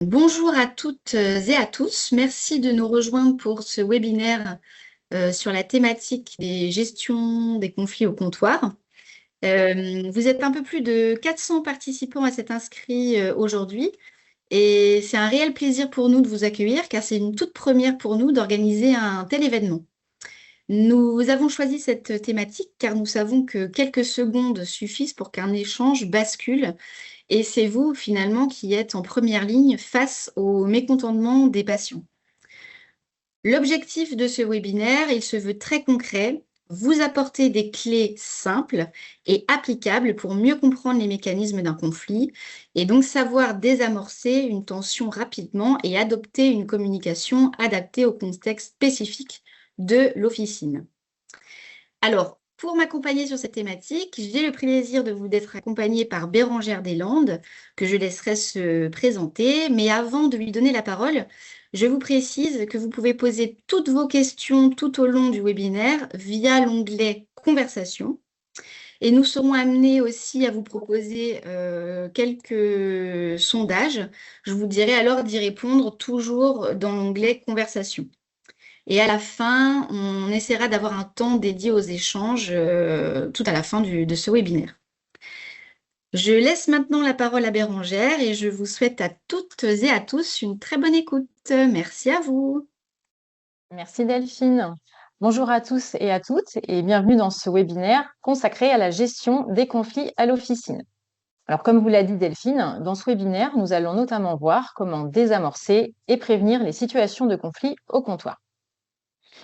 Bonjour à toutes et à tous. Merci de nous rejoindre pour ce webinaire sur la thématique des gestions des conflits au comptoir. Vous êtes un peu plus de 400 participants à cet inscrit aujourd'hui et c'est un réel plaisir pour nous de vous accueillir car c'est une toute première pour nous d'organiser un tel événement. Nous avons choisi cette thématique car nous savons que quelques secondes suffisent pour qu'un échange bascule et c'est vous, finalement, qui êtes en première ligne face au mécontentement des patients. L'objectif de ce webinaire, il se veut très concret, vous apporter des clés simples et applicables pour mieux comprendre les mécanismes d'un conflit et donc savoir désamorcer une tension rapidement et adopter une communication adaptée au contexte spécifique de l'officine. Alors, pour m'accompagner sur cette thématique, j'ai le plaisir d'être accompagnée par Bérangère Deslandes, que je laisserai se présenter. Mais avant de lui donner la parole, je vous précise que vous pouvez poser toutes vos questions tout au long du webinaire via l'onglet Conversation. Et nous serons amenés aussi à vous proposer quelques sondages. Je vous dirai alors d'y répondre toujours dans l'onglet Conversation. Et à la fin, on essaiera d'avoir un temps dédié aux échanges tout à la fin de ce webinaire. Je laisse maintenant la parole à Bérangère et je vous souhaite à toutes et à tous une très bonne écoute. Merci à vous. Merci Delphine. Bonjour à tous et à toutes et bienvenue dans ce webinaire consacré à la gestion des conflits à l'officine. Alors comme vous l'a dit Delphine, dans ce webinaire, nous allons notamment voir comment désamorcer et prévenir les situations de conflit au comptoir.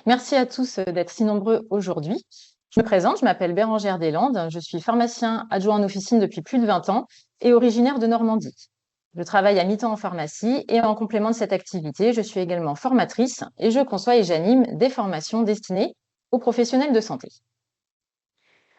Merci à tous d'être si nombreux aujourd'hui. Je me présente, je m'appelle Bérangère Deslandes, je suis pharmacien adjoint en officine depuis plus de 20 ans et originaire de Normandie. Je travaille à mi-temps en pharmacie et en complément de cette activité, je suis également formatrice et je conçois et j'anime des formations destinées aux professionnels de santé.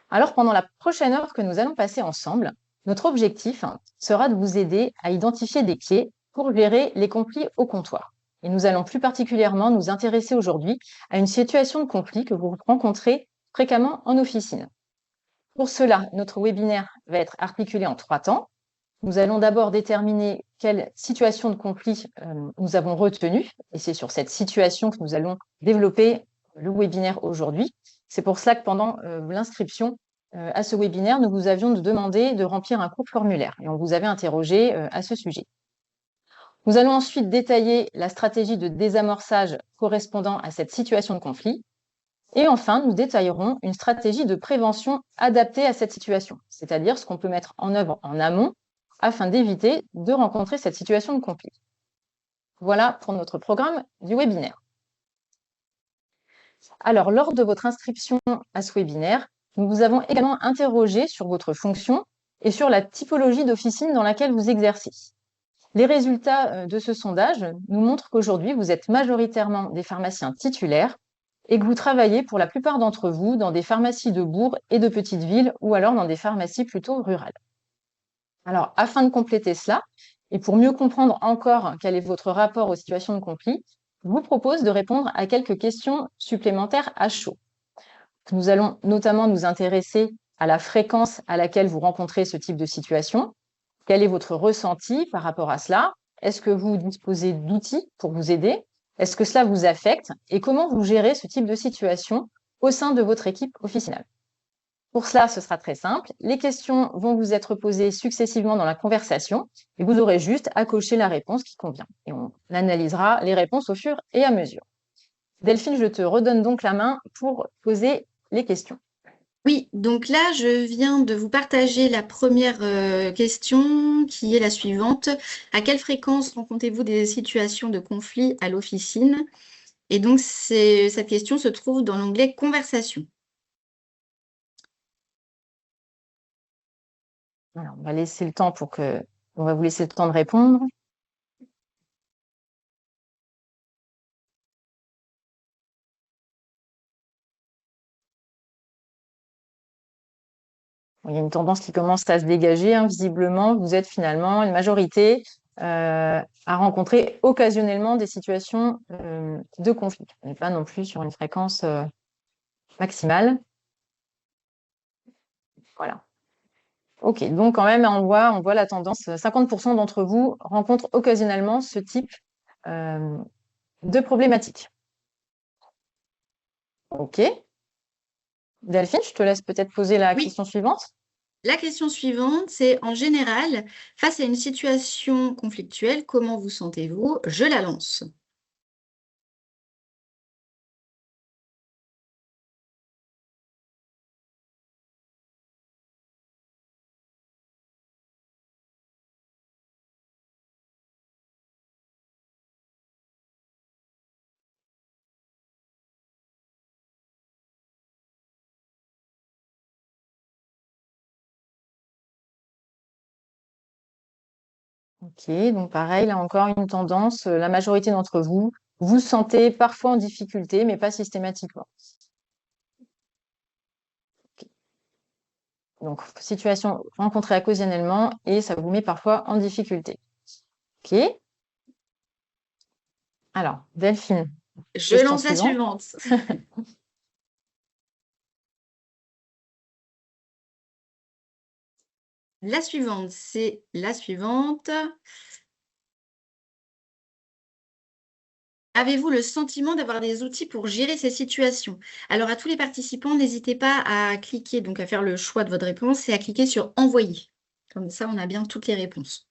Alors, pendant la prochaine heure que nous allons passer ensemble, notre objectif sera de vous aider à identifier des clés pour gérer les conflits au comptoir. Et nous allons plus particulièrement nous intéresser aujourd'hui à une situation de conflit que vous rencontrez fréquemment en officine. Pour cela, notre webinaire va être articulé en 3 temps. Nous allons d'abord déterminer quelle situation de conflit nous avons retenue, et c'est sur cette situation que nous allons développer le webinaire aujourd'hui. C'est pour cela que pendant l'inscription à ce webinaire, nous vous avions demandé de remplir un court formulaire, et on vous avait interrogé à ce sujet. Nous allons ensuite détailler la stratégie de désamorçage correspondant à cette situation de conflit, et enfin, nous détaillerons une stratégie de prévention adaptée à cette situation, c'est-à-dire ce qu'on peut mettre en œuvre en amont afin d'éviter de rencontrer cette situation de conflit. Voilà pour notre programme du webinaire. Alors, lors de votre inscription à ce webinaire, nous vous avons également interrogé sur votre fonction et sur la typologie d'officine dans laquelle vous exercez. Les résultats de ce sondage nous montrent qu'aujourd'hui, vous êtes majoritairement des pharmaciens titulaires et que vous travaillez pour la plupart d'entre vous dans des pharmacies de bourg et de petites villes ou alors dans des pharmacies plutôt rurales. Alors, afin de compléter cela, et pour mieux comprendre encore quel est votre rapport aux situations de conflit, je vous propose de répondre à quelques questions supplémentaires à chaud. Nous allons notamment nous intéresser à la fréquence à laquelle vous rencontrez ce type de situation. Quel est votre ressenti par rapport à cela? Est-ce que vous disposez d'outils pour vous aider? Est-ce que cela vous affecte? Et comment vous gérez ce type de situation au sein de votre équipe officinale? Pour cela, ce sera très simple. Les questions vont vous être posées successivement dans la conversation et vous aurez juste à cocher la réponse qui convient. Et on analysera les réponses au fur et à mesure. Delphine, je te redonne donc la main pour poser les questions. Oui, donc là, je viens de vous partager la première question qui est la suivante. À quelle fréquence rencontrez-vous des situations de conflit à l'officine? Et donc, cette question se trouve dans l'onglet Conversation. Alors, on va laisser le temps on va vous laisser le temps de répondre. Il y a une tendance qui commence à se dégager, hein. Visiblement, vous êtes finalement une majorité à rencontrer occasionnellement des situations de conflit. On n'est pas non plus sur une fréquence maximale. Voilà. Ok, donc quand même, on voit la tendance. 50% d'entre vous rencontrent occasionnellement ce type euh, de problématique. Ok. Delphine, je te laisse peut-être poser la Oui, question suivante. la question suivante, c'est en général, face à une situation conflictuelle, comment vous sentez-vous? Je la lance. Ok, donc pareil, là encore une tendance. La majorité d'entre vous vous sentez parfois en difficulté, mais pas systématiquement. Ok. Donc, situation rencontrée occasionnellement et ça vous met parfois en difficulté. Ok. Alors, Delphine, Je question lance la suivante. suivante. La suivante, c'est la suivante. Avez-vous le sentiment d'avoir des outils pour gérer ces situations? Alors, à tous les participants, n'hésitez pas à cliquer, donc à faire le choix de votre réponse et à cliquer sur Envoyer. Comme ça, on a bien toutes les réponses.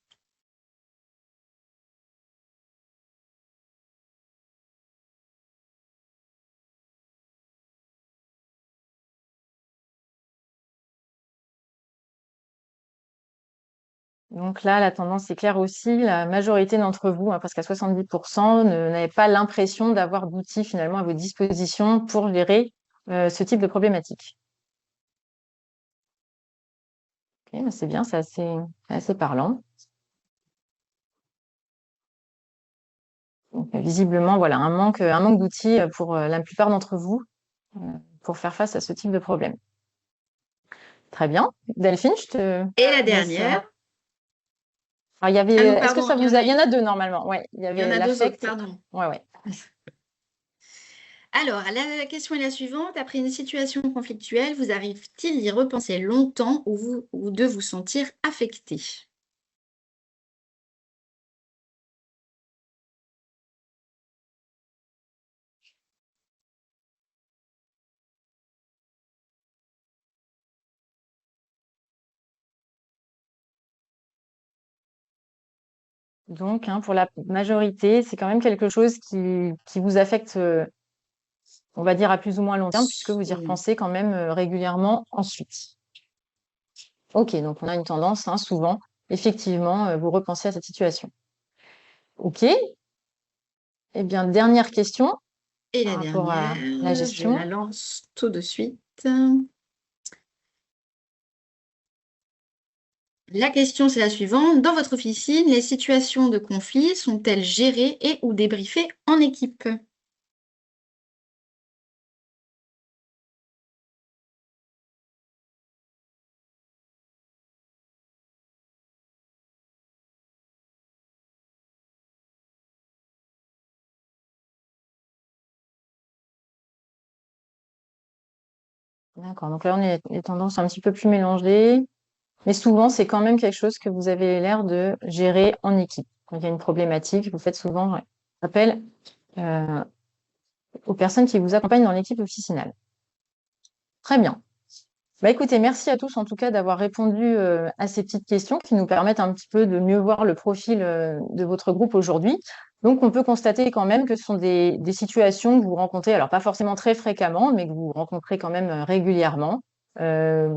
Donc là, la tendance est claire aussi. La majorité d'entre vous, hein, presque à 70%, n'avez pas l'impression d'avoir d'outils finalement à votre disposition pour gérer ce type de problématique. Ok, bah c'est bien, assez parlant. Donc, visiblement, voilà, un manque d'outils pour la plupart d'entre vous euh, pour faire face à ce type de problème. Très bien. Delphine, je te Et la laisse. dernière. Alors, il y Ah non, avait, est-ce que pardon, ça vous a, il y en a deux normalement. Ouais, il y il y en avait a deux autres, l'affect. pardon. Ouais, ouais. Alors, la question est la suivante. Après une situation conflictuelle, vous arrive-t-il d'y repenser longtemps ou de vous sentir affecté? Donc, hein, pour la majorité, c'est quand même quelque chose qui vous affecte, on va dire, à plus ou moins long terme, puisque vous y Oui. repensez quand même régulièrement ensuite. Ok, donc on a une tendance, hein, souvent, effectivement, vous repensez à cette situation. Ok, eh bien, dernière question Et par la rapport à la dernière, je la gestion. lance tout de suite. La question, c'est la suivante. Dans votre officine, les situations de conflit sont-elles gérées et ou débriefées en équipe? D'accord, donc là, on est les tendances un petit peu plus mélangées, mais souvent, c'est quand même quelque chose que vous avez l'air de gérer en équipe. Quand il y a une problématique, vous faites souvent appel euh, aux personnes qui vous accompagnent dans l'équipe officinale. Très bien. Bah, écoutez, merci à tous en tout cas d'avoir répondu à ces petites questions qui nous permettent un petit peu de mieux voir le profil de votre groupe aujourd'hui. Donc, on peut constater quand même que ce sont des situations que vous rencontrez, alors pas forcément très fréquemment, mais que vous rencontrez quand même régulièrement,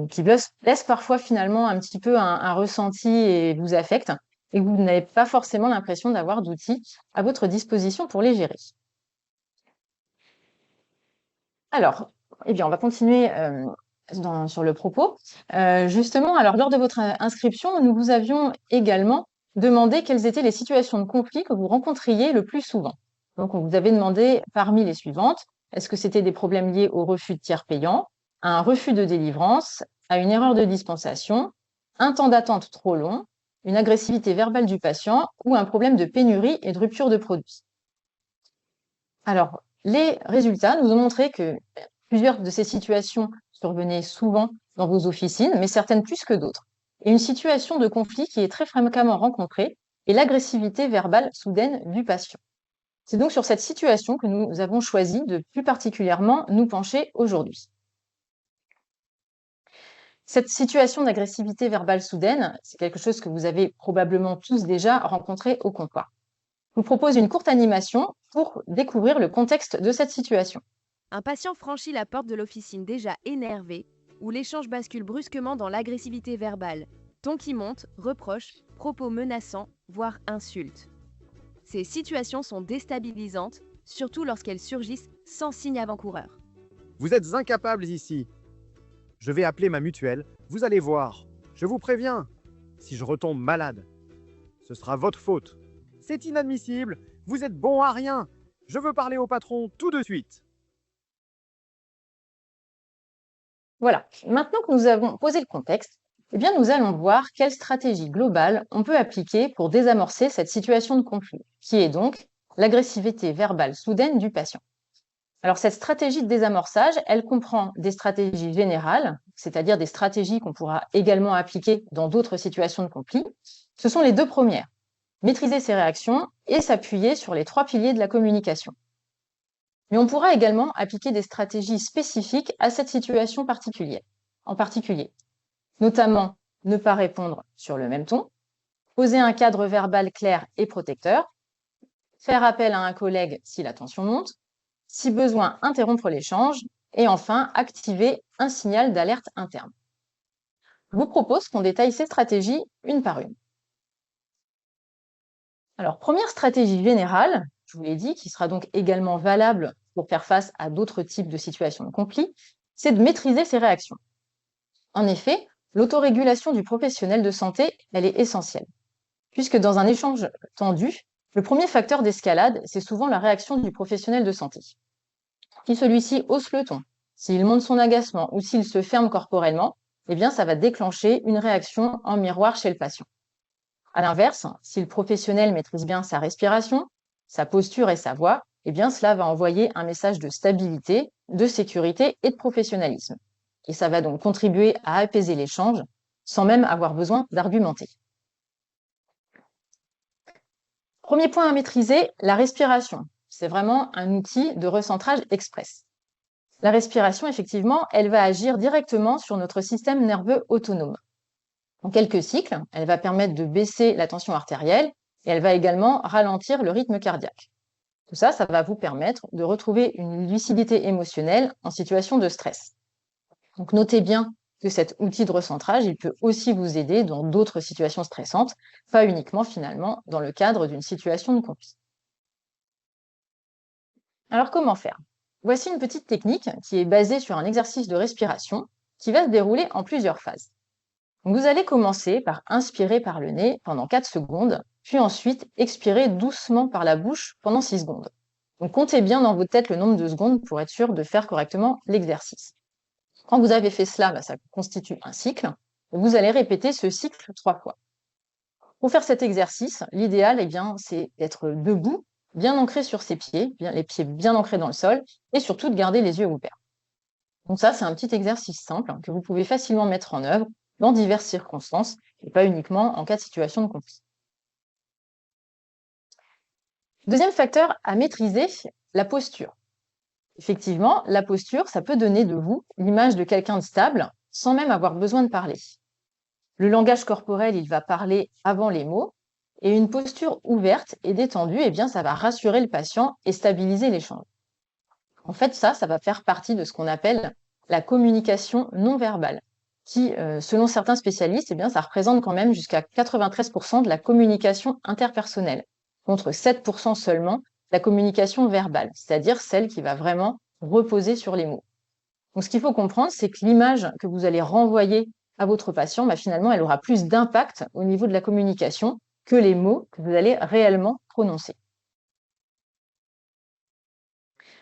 qui laissent parfois finalement un petit peu un ressenti et vous affectent, et que vous n'avez pas forcément l'impression d'avoir d'outils à votre disposition pour les gérer. Alors, eh bien, on va continuer sur le propos. Justement, alors lors de votre inscription, nous vous avions également demandé quelles étaient les situations de conflit que vous rencontriez le plus souvent. Donc, on vous avait demandé parmi les suivantes, est-ce que c'était des problèmes liés au refus de tiers payant, à un refus de délivrance, à une erreur de dispensation, un temps d'attente trop long, une agressivité verbale du patient ou un problème de pénurie et de rupture de produits. Alors, les résultats nous ont montré que plusieurs de ces situations survenaient souvent dans vos officines, mais certaines plus que d'autres. Et une situation de conflit qui est très fréquemment rencontrée est l'agressivité verbale soudaine du patient. C'est donc sur cette situation que nous avons choisi de plus particulièrement nous pencher aujourd'hui. Cette situation d'agressivité verbale soudaine, c'est quelque chose que vous avez probablement tous déjà rencontré au comptoir. Je vous propose une courte animation pour découvrir le contexte de cette situation. Un patient franchit la porte de l'officine déjà énervé, où l'échange bascule brusquement dans l'agressivité verbale. Ton qui monte, reproches, propos menaçants, voire insultes. Ces situations sont déstabilisantes, surtout lorsqu'elles surgissent sans signe avant-coureur. Vous êtes incapables ici. Je vais appeler ma mutuelle, vous allez voir. Je vous préviens, si je retombe malade, ce sera votre faute. C'est inadmissible, vous êtes bon à rien. Je veux parler au patron tout de suite. Voilà, maintenant que nous avons posé le contexte, eh bien, nous allons voir quelle stratégie globale on peut appliquer pour désamorcer cette situation de conflit, qui est donc l'agressivité verbale soudaine du patient. Alors, cette stratégie de désamorçage, elle comprend des stratégies générales, c'est-à-dire des stratégies qu'on pourra également appliquer dans d'autres situations de conflit. Ce sont les deux premières, maîtriser ses réactions et s'appuyer sur les 3 piliers de la communication. Mais on pourra également appliquer des stratégies spécifiques à cette situation particulière, en particulier, notamment ne pas répondre sur le même ton, poser un cadre verbal clair et protecteur, faire appel à un collègue si la tension monte, si besoin, interrompre l'échange, et enfin, activer un signal d'alerte interne. Je vous propose qu'on détaille ces stratégies une par une. Alors, première stratégie générale, je vous l'ai dit, qui sera donc également valable pour faire face à d'autres types de situations de conflit, c'est de maîtriser ses réactions. En effet, l'autorégulation du professionnel de santé, elle est essentielle, puisque dans un échange tendu, le premier facteur d'escalade, c'est souvent la réaction du professionnel de santé. Si celui-ci hausse le ton, s'il montre son agacement ou s'il se ferme corporellement, eh bien, ça va déclencher une réaction en miroir chez le patient. À l'inverse, si le professionnel maîtrise bien sa respiration, sa posture et sa voix, eh bien, cela va envoyer un message de stabilité, de sécurité et de professionnalisme. Et ça va donc contribuer à apaiser l'échange sans même avoir besoin d'argumenter. Premier point à maîtriser, la respiration. C'est vraiment un outil de recentrage express. La respiration, effectivement, elle va agir directement sur notre système nerveux autonome. En quelques cycles, elle va permettre de baisser la tension artérielle et elle va également ralentir le rythme cardiaque. Tout ça, ça va vous permettre de retrouver une lucidité émotionnelle en situation de stress. Donc notez bien que cet outil de recentrage, il peut aussi vous aider dans d'autres situations stressantes, pas uniquement finalement dans le cadre d'une situation de conflit. Alors comment faire? Voici une petite technique qui est basée sur un exercice de respiration qui va se dérouler en plusieurs phases. Donc, vous allez commencer par inspirer par le nez pendant 4 secondes, puis ensuite expirer doucement par la bouche pendant 6 secondes. Donc comptez bien dans votre tête le nombre de secondes pour être sûr de faire correctement l'exercice. Quand vous avez fait cela, ça constitue un cycle. Vous allez répéter ce cycle 3 fois. Pour faire cet exercice, l'idéal, c'est d'être debout, bien ancré sur ses pieds, les pieds bien ancrés dans le sol, et surtout de garder les yeux ouverts. Donc ça, c'est un petit exercice simple que vous pouvez facilement mettre en œuvre dans diverses circonstances, et pas uniquement en cas de situation de conflit. Deuxième facteur à maîtriser, la posture. Effectivement, la posture, ça peut donner de vous l'image de quelqu'un de stable, sans même avoir besoin de parler. Le langage corporel, il va parler avant les mots, et une posture ouverte et détendue, ça va rassurer le patient et stabiliser l'échange. En fait, ça va faire partie de ce qu'on appelle la communication non verbale, qui, selon certains spécialistes, ça représente quand même jusqu'à 93% de la communication interpersonnelle, contre 7% seulement de la communication verbale, c'est-à-dire celle qui va vraiment reposer sur les mots. Donc, ce qu'il faut comprendre, c'est que l'image que vous allez renvoyer à votre patient, finalement, elle aura plus d'impact au niveau de la communication que les mots que vous allez réellement prononcer.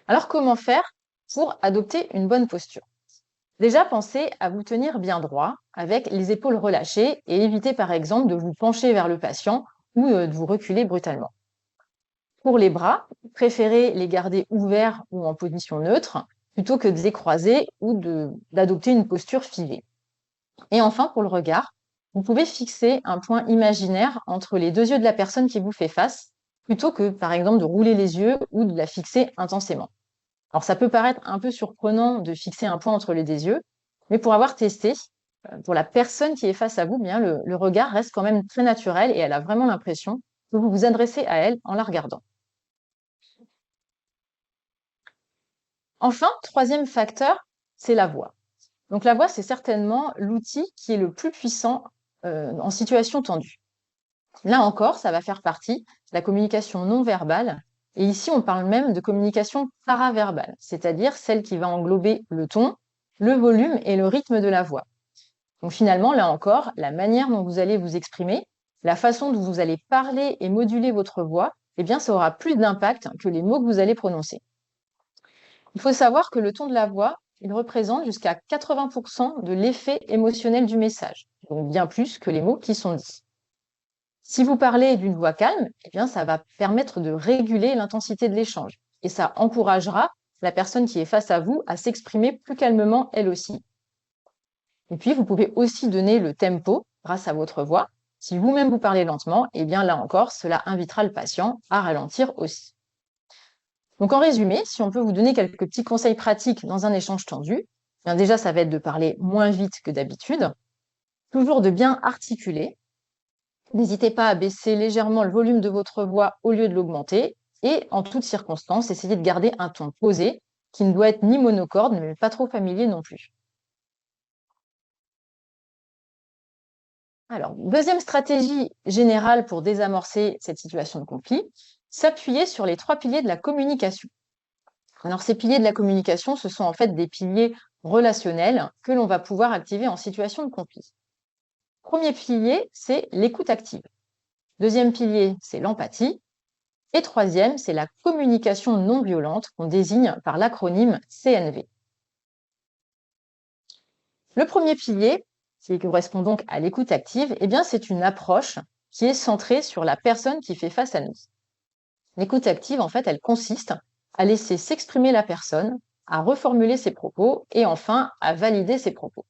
Alors, comment faire pour adopter une bonne posture? Déjà, pensez à vous tenir bien droit, avec les épaules relâchées, et évitez par exemple de vous pencher vers le patient ou de vous reculer brutalement. Pour les bras, préférez les garder ouverts ou en position neutre, plutôt que de les croiser ou d'adopter une posture figée. Et enfin, pour le regard, vous pouvez fixer un point imaginaire entre les deux yeux de la personne qui vous fait face, plutôt que, par exemple, de rouler les yeux ou de la fixer intensément. Alors, ça peut paraître un peu surprenant de fixer un point entre les deux yeux, mais pour avoir testé, pour la personne qui est face à vous, bien, le regard reste quand même très naturel et elle a vraiment l'impression que vous vous adressez à elle en la regardant. Enfin, troisième facteur, c'est la voix. Donc la voix, c'est certainement l'outil qui est le plus puissant en situation tendue. Là encore, ça va faire partie de la communication non verbale. Et ici, on parle même de communication paraverbale, c'est-à-dire celle qui va englober le ton, le volume et le rythme de la voix. Donc finalement, là encore, la manière dont vous allez vous exprimer, la façon dont vous allez parler et moduler votre voix, eh bien, ça aura plus d'impact que les mots que vous allez prononcer. Il faut savoir que le ton de la voix, il représente jusqu'à 80% de l'effet émotionnel du message, donc bien plus que les mots qui sont dits. Si vous parlez d'une voix calme, eh bien, ça va permettre de réguler l'intensité de l'échange et ça encouragera la personne qui est face à vous à s'exprimer plus calmement elle aussi. Et puis, vous pouvez aussi donner le tempo grâce à votre voix. Si vous-même vous parlez lentement, eh bien, là encore, cela invitera le patient à ralentir aussi. Donc, en résumé, si on peut vous donner quelques petits conseils pratiques dans un échange tendu, eh bien déjà, ça va être de parler moins vite que d'habitude, toujours de bien articuler. N'hésitez pas à baisser légèrement le volume de votre voix au lieu de l'augmenter et, en toutes circonstances, essayez de garder un ton posé qui ne doit être ni monocorde, mais pas trop familier non plus. Alors, deuxième stratégie générale pour désamorcer cette situation de conflit, s'appuyer sur les 3 piliers de la communication. Alors, ces piliers de la communication, ce sont en fait des piliers relationnels que l'on va pouvoir activer en situation de conflit. Premier pilier, c'est l'écoute active. Deuxième pilier, c'est l'empathie. Et troisième, c'est la communication non violente qu'on désigne par l'acronyme CNV. Le premier pilier, qui correspond donc à l'écoute active, eh bien, c'est une approche qui est centrée sur la personne qui fait face à nous. L'écoute active, en fait, elle consiste à laisser s'exprimer la personne, à reformuler ses propos et enfin à valider ses propos.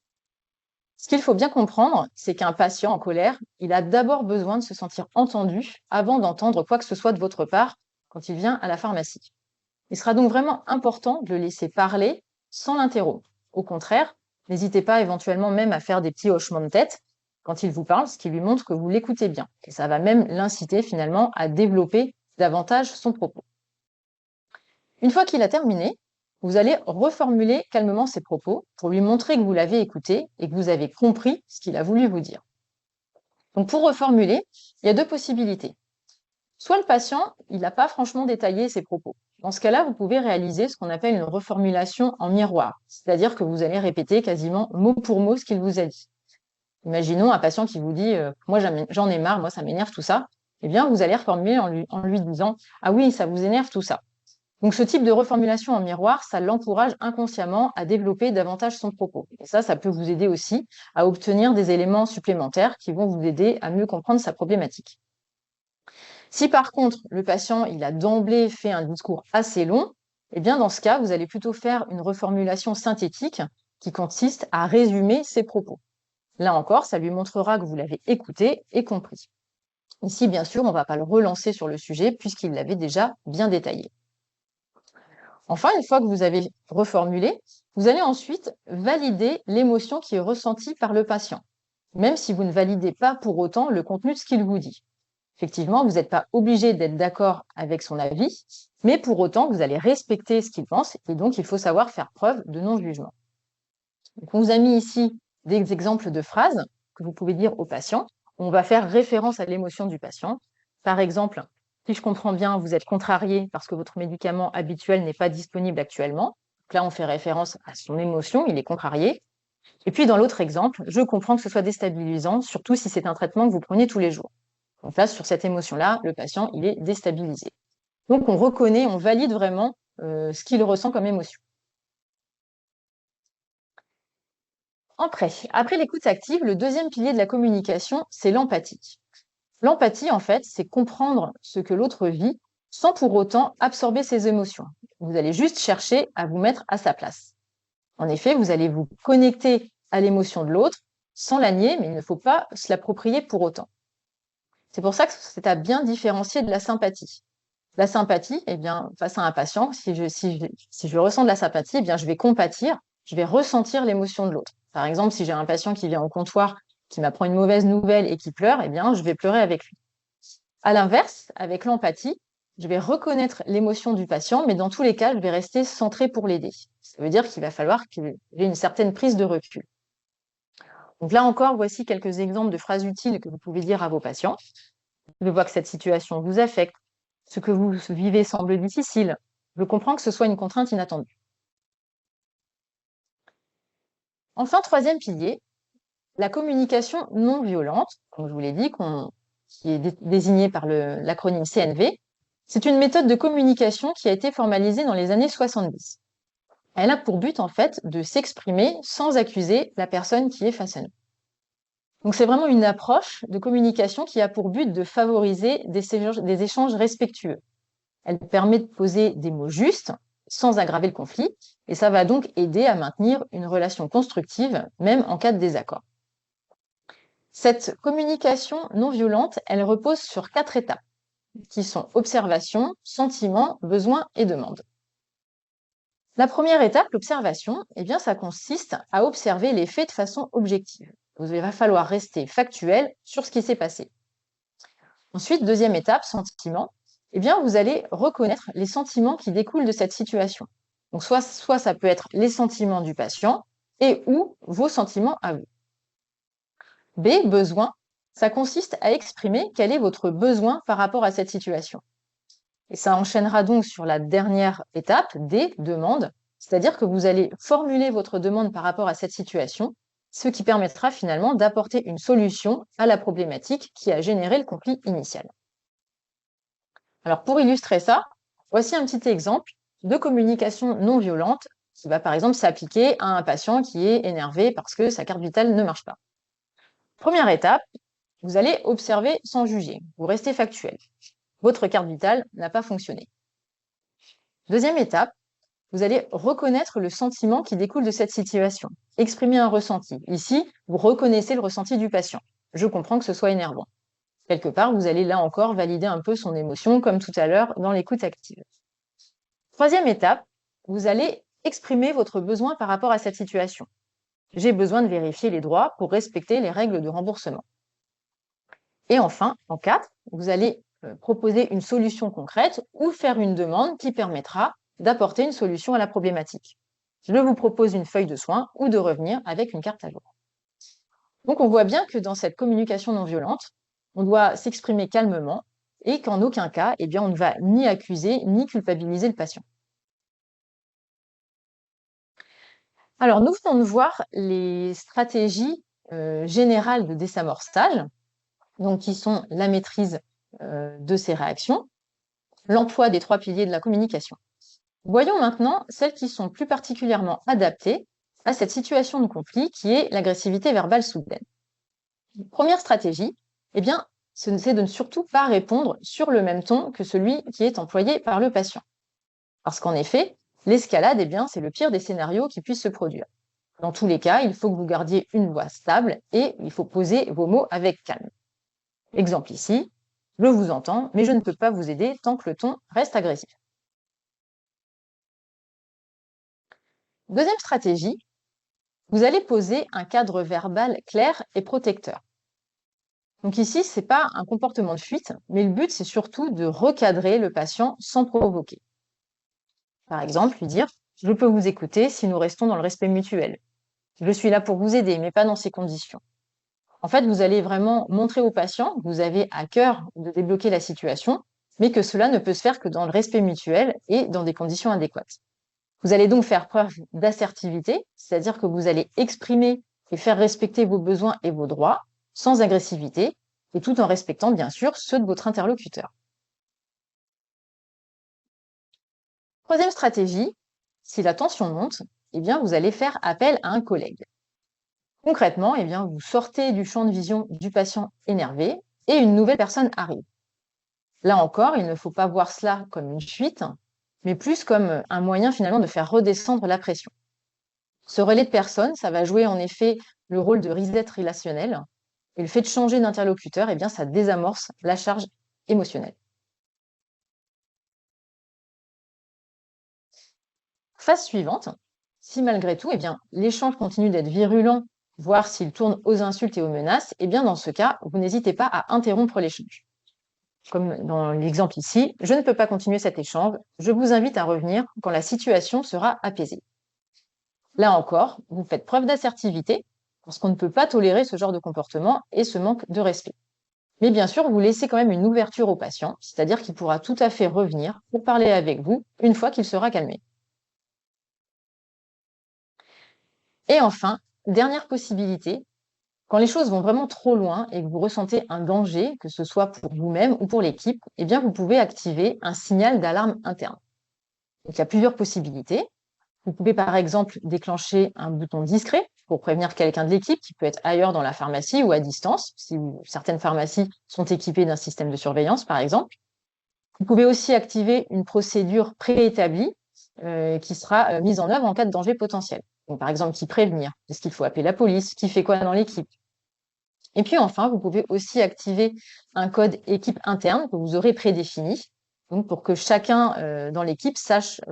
Ce qu'il faut bien comprendre, c'est qu'un patient en colère, il a d'abord besoin de se sentir entendu avant d'entendre quoi que ce soit de votre part quand il vient à la pharmacie. Il sera donc vraiment important de le laisser parler sans l'interrompre. Au contraire, n'hésitez pas éventuellement même à faire des petits hochements de tête quand il vous parle, ce qui lui montre que vous l'écoutez bien. Et ça va même l'inciter finalement à développer davantage son propos. Une fois qu'il a terminé, vous allez reformuler calmement ses propos pour lui montrer que vous l'avez écouté et que vous avez compris ce qu'il a voulu vous dire. Donc pour reformuler, il y a 2 possibilités. Soit le patient, il n'a pas franchement détaillé ses propos. Dans ce cas-là, vous pouvez réaliser ce qu'on appelle une reformulation en miroir, c'est-à-dire que vous allez répéter quasiment mot pour mot ce qu'il vous a dit. Imaginons un patient qui vous dit « moi j'en ai marre, moi ça m'énerve tout ça », eh bien vous allez reformuler en lui disant « ah oui, ça vous énerve tout ça ». Donc ce type de reformulation en miroir, ça l'encourage inconsciemment à développer davantage son propos. Et ça peut vous aider aussi à obtenir des éléments supplémentaires qui vont vous aider à mieux comprendre sa problématique. Si par contre, le patient il a d'emblée fait un discours assez long, eh bien dans ce cas, vous allez plutôt faire une reformulation synthétique qui consiste à résumer ses propos. Là encore, ça lui montrera que vous l'avez écouté et compris. Ici, bien sûr, on ne va pas le relancer sur le sujet puisqu'il l'avait déjà bien détaillé. Enfin, une fois que vous avez reformulé, vous allez ensuite valider l'émotion qui est ressentie par le patient, même si vous ne validez pas pour autant le contenu de ce qu'il vous dit. Effectivement, vous n'êtes pas obligé d'être d'accord avec son avis, mais pour autant, vous allez respecter ce qu'il pense et donc il faut savoir faire preuve de non-jugement. On vous a mis ici des exemples de phrases que vous pouvez dire au patient. On va faire référence à l'émotion du patient. Par exemple, si je comprends bien, vous êtes contrarié parce que votre médicament habituel n'est pas disponible actuellement. Donc là, on fait référence à son émotion, il est contrarié. Et puis, dans l'autre exemple, je comprends que ce soit déstabilisant, surtout si c'est un traitement que vous prenez tous les jours. Donc là, sur cette émotion-là, le patient, il est déstabilisé. Donc, on reconnaît, on valide vraiment ce qu'il ressent comme émotion. Après l'écoute active, le deuxième pilier de la communication, c'est l'empathie. L'empathie, en fait, c'est comprendre ce que l'autre vit sans pour autant absorber ses émotions. Vous allez juste chercher à vous mettre à sa place. En effet, vous allez vous connecter à l'émotion de l'autre sans la nier, mais il ne faut pas se l'approprier pour autant. C'est pour ça que c'est à bien différencier de la sympathie. La sympathie, eh bien, face à un patient, si je ressens de la sympathie, eh bien, je vais compatir, je vais ressentir l'émotion de l'autre. Par exemple, si j'ai un patient qui vient au comptoir, qui m'apprend une mauvaise nouvelle et qui pleure, eh bien, je vais pleurer avec lui. À l'inverse, avec l'empathie, je vais reconnaître l'émotion du patient, mais dans tous les cas, je vais rester centré pour l'aider. Ça veut dire qu'il va falloir qu'il ait une certaine prise de recul. Donc là encore, voici quelques exemples de phrases utiles que vous pouvez dire à vos patients. Je vois que cette situation vous affecte. Ce que vous vivez semble difficile. Je comprends que ce soit une contrainte inattendue. Enfin, troisième pilier, la communication non violente, comme je vous l'ai dit, qui est désignée par l'acronyme CNV. C'est une méthode de communication qui a été formalisée dans les années 70. Elle a pour but, en fait, de s'exprimer sans accuser la personne qui est face à nous. Donc, c'est vraiment une approche de communication qui a pour but de favoriser des échanges respectueux. Elle permet de poser des mots justes, sans aggraver le conflit, et ça va donc aider à maintenir une relation constructive, même en cas de désaccord. Cette communication non violente, elle repose sur 4 étapes, qui sont observation, sentiment, besoin et demande. La première étape, l'observation, eh bien, ça consiste à observer les faits de façon objective. Il va falloir rester factuel sur ce qui s'est passé. Ensuite, deuxième étape, sentiment, eh bien, vous allez reconnaître les sentiments qui découlent de cette situation. Donc, soit ça peut être les sentiments du patient et ou vos sentiments à vous. B, besoin, ça consiste à exprimer quel est votre besoin par rapport à cette situation. Et ça enchaînera donc sur la dernière étape, D, demande, c'est-à-dire que vous allez formuler votre demande par rapport à cette situation, ce qui permettra finalement d'apporter une solution à la problématique qui a généré le conflit initial. Alors, pour illustrer ça, voici un petit exemple de communication non violente qui va par exemple s'appliquer à un patient qui est énervé parce que sa carte vitale ne marche pas. Première étape, vous allez observer sans juger. Vous restez factuel. Votre carte vitale n'a pas fonctionné. Deuxième étape, vous allez reconnaître le sentiment qui découle de cette situation. Exprimer un ressenti. Ici, vous reconnaissez le ressenti du patient. Je comprends que ce soit énervant. Quelque part, vous allez là encore valider un peu son émotion, comme tout à l'heure dans l'écoute active. Troisième étape, vous allez exprimer votre besoin par rapport à cette situation. J'ai besoin de vérifier les droits pour respecter les règles de remboursement. Et enfin, en 4, vous allez proposer une solution concrète ou faire une demande qui permettra d'apporter une solution à la problématique. Je vous propose une feuille de soins ou de revenir avec une carte à jour. Donc, on voit bien que dans cette communication non violente, on doit s'exprimer calmement et qu'en aucun cas, eh bien, on ne va ni accuser ni culpabiliser le patient. Alors, nous venons de voir les stratégies générales de désamorçage, donc qui sont la maîtrise de ces réactions, l'emploi des 3 piliers de la communication. Voyons maintenant celles qui sont plus particulièrement adaptées à cette situation de conflit qui est l'agressivité verbale soudaine. Première stratégie, eh bien, c'est de ne surtout pas répondre sur le même ton que celui qui est employé par le patient. Parce qu'en effet, l'escalade, eh bien, c'est le pire des scénarios qui puissent se produire. Dans tous les cas, il faut que vous gardiez une voix stable et il faut poser vos mots avec calme. Exemple ici, je vous entends, mais je ne peux pas vous aider tant que le ton reste agressif. Deuxième stratégie, vous allez poser un cadre verbal clair et protecteur. Donc ici, ce n'est pas un comportement de fuite, mais le but, c'est surtout de recadrer le patient sans provoquer. Par exemple, lui dire « Je peux vous écouter si nous restons dans le respect mutuel. Je suis là pour vous aider, mais pas dans ces conditions. » En fait, vous allez vraiment montrer au patient que vous avez à cœur de débloquer la situation, mais que cela ne peut se faire que dans le respect mutuel et dans des conditions adéquates. Vous allez donc faire preuve d'assertivité, c'est-à-dire que vous allez exprimer et faire respecter vos besoins et vos droits sans agressivité et tout en respectant bien sûr ceux de votre interlocuteur. Troisième stratégie, si la tension monte, eh bien, vous allez faire appel à un collègue. Concrètement, eh bien, vous sortez du champ de vision du patient énervé et une nouvelle personne arrive. Là encore, il ne faut pas voir cela comme une fuite, mais plus comme un moyen finalement de faire redescendre la pression. Ce relais de personne, ça va jouer en effet le rôle de reset relationnel. Et le fait de changer d'interlocuteur, eh bien, ça désamorce la charge émotionnelle. Phase suivante, si malgré tout, eh bien, l'échange continue d'être virulent, voire s'il tourne aux insultes et aux menaces, eh bien, dans ce cas, vous n'hésitez pas à interrompre l'échange. Comme dans l'exemple ici, je ne peux pas continuer cet échange, je vous invite à revenir quand la situation sera apaisée. Là encore, vous faites preuve d'assertivité, parce qu'on ne peut pas tolérer ce genre de comportement et ce manque de respect. Mais bien sûr, vous laissez quand même une ouverture au patient, c'est-à-dire qu'il pourra tout à fait revenir pour parler avec vous une fois qu'il sera calmé. Et enfin, dernière possibilité, quand les choses vont vraiment trop loin et que vous ressentez un danger, que ce soit pour vous-même ou pour l'équipe, eh bien, vous pouvez activer un signal d'alarme interne. Donc, il y a plusieurs possibilités. Vous pouvez par exemple déclencher un bouton discret pour prévenir quelqu'un de l'équipe qui peut être ailleurs dans la pharmacie ou à distance, si certaines pharmacies sont équipées d'un système de surveillance par exemple. Vous pouvez aussi activer une procédure préétablie qui sera mise en œuvre en cas de danger potentiel. Donc, par exemple, qui prévenir? Est-ce qu'il faut appeler la police? Qui fait quoi dans l'équipe? Et puis enfin, vous pouvez aussi activer un code équipe interne que vous aurez prédéfini, donc pour que chacun dans l'équipe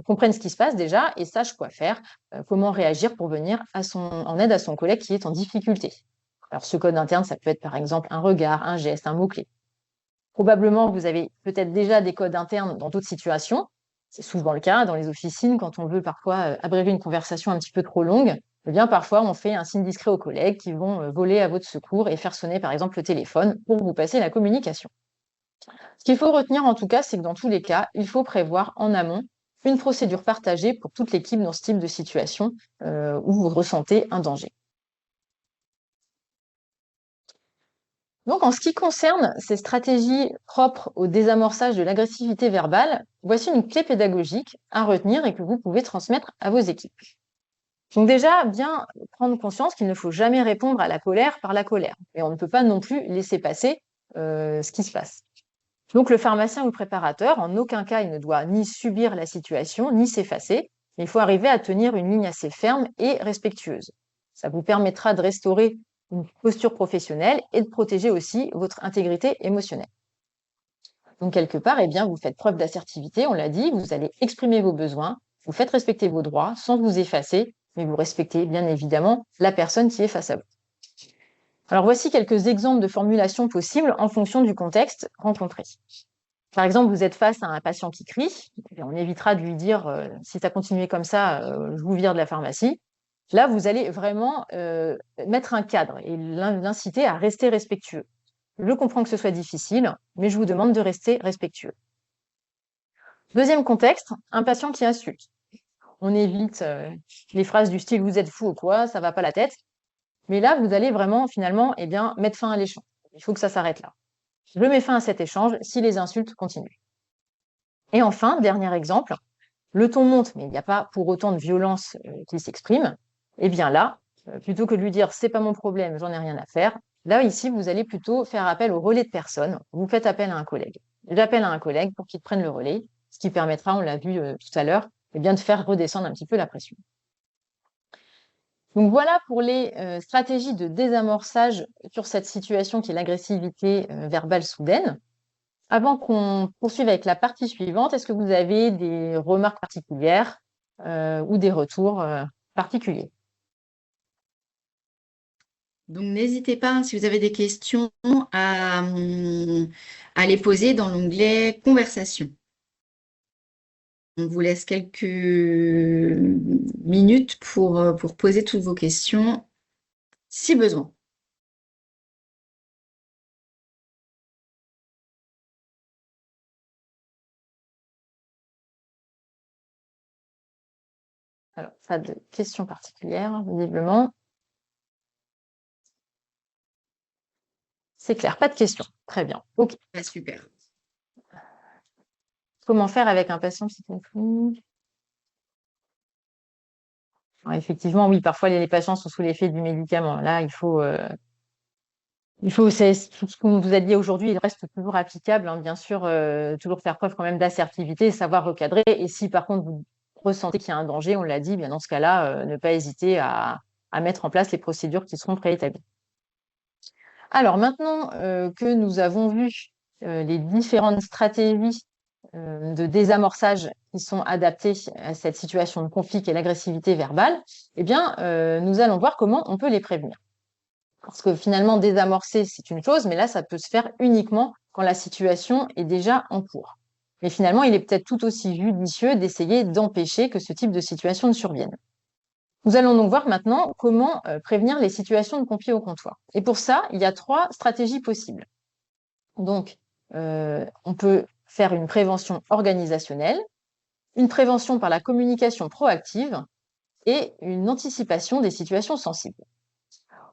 comprenne ce qui se passe déjà et sache quoi faire, comment réagir pour venir en aide à son collègue qui est en difficulté. Alors ce code interne, ça peut être par exemple un regard, un geste, un mot-clé. Probablement, vous avez peut-être déjà des codes internes dans d'autres situations. C'est souvent le cas dans les officines quand on veut parfois abréger une conversation un petit peu trop longue. Eh bien, parfois, on fait un signe discret aux collègues qui vont voler à votre secours et faire sonner, par exemple, le téléphone pour vous passer la communication. Ce qu'il faut retenir, en tout cas, c'est que dans tous les cas, il faut prévoir en amont une procédure partagée pour toute l'équipe dans ce type de situation où vous ressentez un danger. Donc, en ce qui concerne ces stratégies propres au désamorçage de l'agressivité verbale, voici une clé pédagogique à retenir et que vous pouvez transmettre à vos équipes. Donc déjà, bien prendre conscience qu'il ne faut jamais répondre à la colère par la colère. Et on ne peut pas non plus laisser passer ce qui se passe. Donc le pharmacien ou le préparateur, en aucun cas, il ne doit ni subir la situation, ni s'effacer. Mais il faut arriver à tenir une ligne assez ferme et respectueuse. Ça vous permettra de restaurer une posture professionnelle et de protéger aussi votre intégrité émotionnelle. Donc quelque part, eh bien, vous faites preuve d'assertivité, on l'a dit, vous allez exprimer vos besoins, vous faites respecter vos droits sans vous effacer, mais vous respectez bien évidemment la personne qui est face à vous. Alors voici quelques exemples de formulations possibles en fonction du contexte rencontré. Par exemple, vous êtes face à un patient qui crie, on évitera de lui dire si tu as continué comme ça, je vous vire de la pharmacie. Là, vous allez vraiment mettre un cadre et l'inciter à rester respectueux. Je comprends que ce soit difficile, mais je vous demande de rester respectueux. Deuxième contexte, un patient qui insulte. On évite les phrases du style « vous êtes fou ou quoi, ça va pas la tête ». Mais là, vous allez vraiment, finalement, eh bien, mettre fin à l'échange. Il faut que ça s'arrête là. Je mets fin à cet échange si les insultes continuent. Et enfin, dernier exemple, le ton monte, mais il n'y a pas pour autant de violence qui s'exprime. Eh bien là, plutôt que de lui dire « c'est pas mon problème, j'en ai rien à faire », là, ici, vous allez plutôt faire appel au relais de personne. Vous faites appel à un collègue. J'appelle à un collègue pour qu'il prenne le relais, ce qui permettra, on l'a vu tout à l'heure, eh bien, de faire redescendre un petit peu la pression. Donc voilà pour les stratégies de désamorçage sur cette situation qui est l'agressivité verbale soudaine. Avant qu'on poursuive avec la partie suivante, est-ce que vous avez des remarques particulières ou des retours particuliers? Donc, n'hésitez pas, hein, si vous avez des questions, à les poser dans l'onglet « Conversation ». On vous laisse quelques minutes pour poser toutes vos questions, si besoin. Alors, pas de questions particulières, visiblement. C'est clair, pas de questions. Très bien. Ok. Ah, super. Comment faire avec un patient psychiatrique? Alors, effectivement, oui, parfois les patients sont sous l'effet du médicament. Là, c'est tout ce qu'on vous a dit aujourd'hui, il reste toujours applicable, hein, bien sûr, toujours faire preuve quand même d'assertivité, savoir recadrer. Et si par contre vous ressentez qu'il y a un danger, on l'a dit, bien dans ce cas-là, ne pas hésiter à à mettre en place les procédures qui seront préétablies. Alors maintenant que nous avons vu les différentes stratégies de désamorçage qui sont adaptées à cette situation de conflit et l'agressivité verbale, eh bien, nous allons voir comment on peut les prévenir. Parce que finalement, désamorcer, c'est une chose, mais là, ça peut se faire uniquement quand la situation est déjà en cours. Mais finalement, il est peut-être tout aussi judicieux d'essayer d'empêcher que ce type de situation ne survienne. Nous allons donc voir maintenant comment prévenir les situations de conflit au comptoir. Et pour ça, il y a 3 stratégies possibles. Donc, on peut faire une prévention organisationnelle, une prévention par la communication proactive et une anticipation des situations sensibles.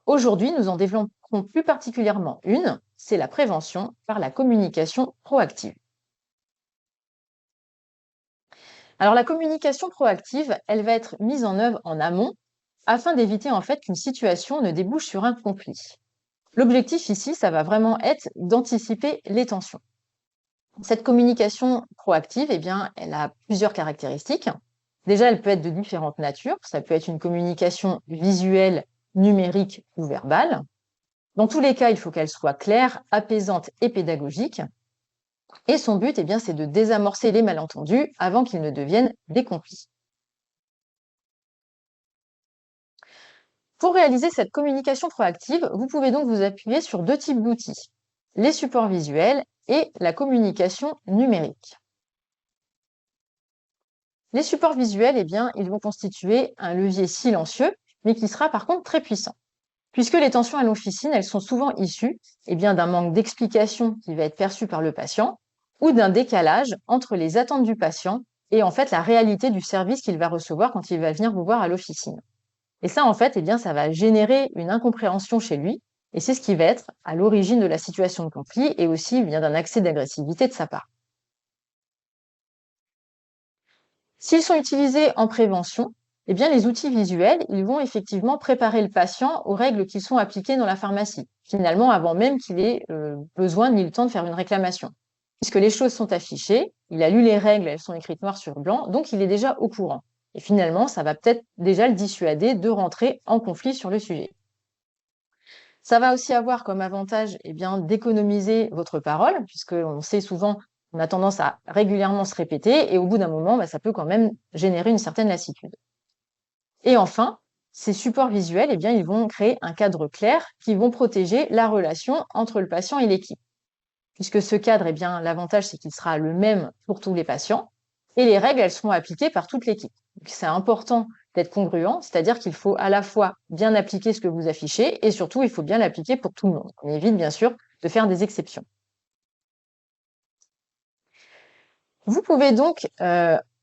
Aujourd'hui, nous en développerons plus particulièrement une, c'est la prévention par la communication proactive. Alors, la communication proactive, elle va être mise en œuvre en amont afin d'éviter en fait qu'une situation ne débouche sur un conflit. L'objectif ici, ça va vraiment être d'anticiper les tensions. Cette communication proactive, eh bien, elle a plusieurs caractéristiques. Déjà, elle peut être de différentes natures. Ça peut être une communication visuelle, numérique ou verbale. Dans tous les cas, il faut qu'elle soit claire, apaisante et pédagogique. Et son but, eh bien, c'est de désamorcer les malentendus avant qu'ils ne deviennent des conflits. Pour réaliser cette communication proactive, vous pouvez donc vous appuyer sur 2 types d'outils, les supports visuels et la communication numérique. Les supports visuels, eh bien, ils vont constituer un levier silencieux, mais qui sera par contre très puissant. Puisque les tensions à l'officine, elles sont souvent issues eh bien, d'un manque d'explication qui va être perçu par le patient ou d'un décalage entre les attentes du patient et en fait la réalité du service qu'il va recevoir quand il va venir vous voir à l'officine. Et ça, en fait, eh bien, ça va générer une incompréhension chez lui et c'est ce qui va être à l'origine de la situation de conflit et aussi eh bien, d'un accès d'agressivité de sa part. S'ils sont utilisés en prévention, eh bien, les outils visuels, ils vont effectivement préparer le patient aux règles qui sont appliquées dans la pharmacie, finalement avant même qu'il ait besoin ni le temps de faire une réclamation. Puisque les choses sont affichées, il a lu les règles, elles sont écrites noir sur blanc, donc il est déjà au courant. Et finalement, ça va peut-être déjà le dissuader de rentrer en conflit sur le sujet. Ça va aussi avoir comme avantage eh bien, d'économiser votre parole, puisqu'on sait souvent on a tendance à régulièrement se répéter et au bout d'un moment, ça peut quand même générer une certaine lassitude. Et enfin, ces supports visuels, eh bien, ils vont créer un cadre clair qui vont protéger la relation entre le patient et l'équipe. Puisque ce cadre, eh bien, l'avantage, c'est qu'il sera le même pour tous les patients et les règles, elles seront appliquées par toute l'équipe. Donc, c'est important d'être congruent, c'est-à-dire qu'il faut à la fois bien appliquer ce que vous affichez et surtout, il faut bien l'appliquer pour tout le monde. On évite, bien sûr, de faire des exceptions. Vous pouvez donc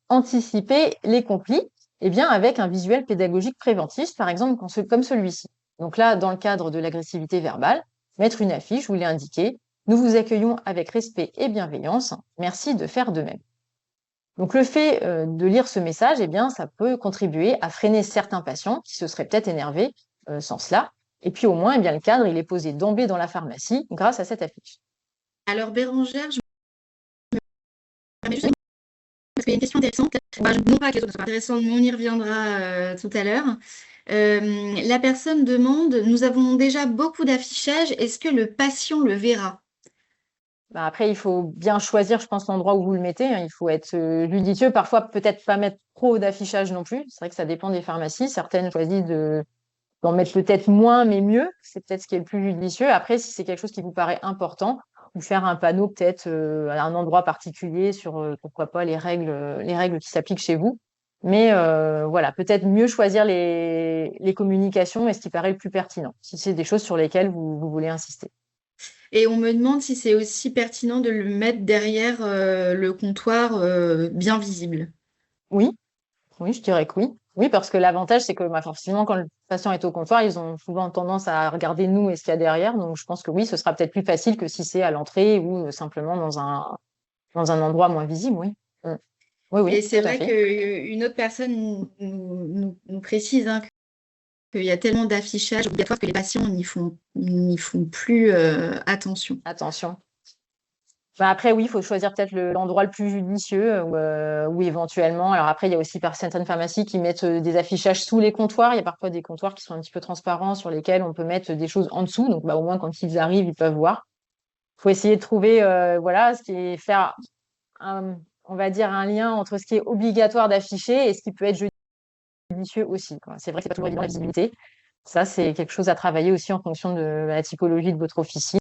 anticiper les conflits eh bien, avec un visuel pédagogique préventif, par exemple comme celui-ci. Donc là, dans le cadre de l'agressivité verbale, mettre une affiche où il est indiqué « Nous vous accueillons avec respect et bienveillance, merci de faire de même ». Donc le fait de lire ce message, eh bien, ça peut contribuer à freiner certains patients qui se seraient peut-être énervés sans cela. Et puis au moins, eh bien, le cadre il est posé d'emblée dans la pharmacie grâce à cette affiche. Alors Bérangère, parce qu'il y a une question intéressante. Non pas que les autres soient intéressantes, mais on y reviendra tout à l'heure. La personne demande, nous avons déjà beaucoup d'affichage, est-ce que le patient le verra? Après, il faut bien choisir, je pense, l'endroit où vous le mettez. Il faut être judicieux. Parfois, peut-être pas mettre trop d'affichage non plus. C'est vrai que ça dépend des pharmacies. Certaines choisissent d'en mettre peut-être moins, mais mieux. C'est peut-être ce qui est le plus judicieux. Après, si c'est quelque chose qui vous paraît important, ou faire un panneau peut-être à un endroit particulier sur, pourquoi pas, les règles qui s'appliquent chez vous. Mais voilà, peut-être mieux choisir les communications et ce qui paraît le plus pertinent, si c'est des choses sur lesquelles vous voulez insister. Et on me demande si c'est aussi pertinent de le mettre derrière le comptoir bien visible. Oui, je dirais que oui. Oui, parce que l'avantage, c'est que forcément, quand le patient est au comptoir, ils ont souvent tendance à regarder nous et ce qu'il y a derrière. Donc, je pense que oui, ce sera peut-être plus facile que si c'est à l'entrée ou simplement dans un endroit moins visible, oui. Oui, et c'est tout à vrai fait. qu'une autre personne nous précise qu'il y a tellement d'affichage obligatoire que les patients n'y font plus attention. Attention. Après, oui, il faut choisir peut-être l'endroit le plus judicieux ou éventuellement. Alors après, il y a aussi certaines pharmacies qui mettent des affichages sous les comptoirs. Il y a parfois des comptoirs qui sont un petit peu transparents sur lesquels on peut mettre des choses en dessous. Donc, au moins, quand ils arrivent, ils peuvent voir. Il faut essayer de trouver, ce qui est faire, on va dire, un lien entre ce qui est obligatoire d'afficher et ce qui peut être judicieux aussi, quoi. C'est vrai que c'est pas toujours évident la visibilité. Ça, c'est quelque chose à travailler aussi en fonction de la typologie de votre officine,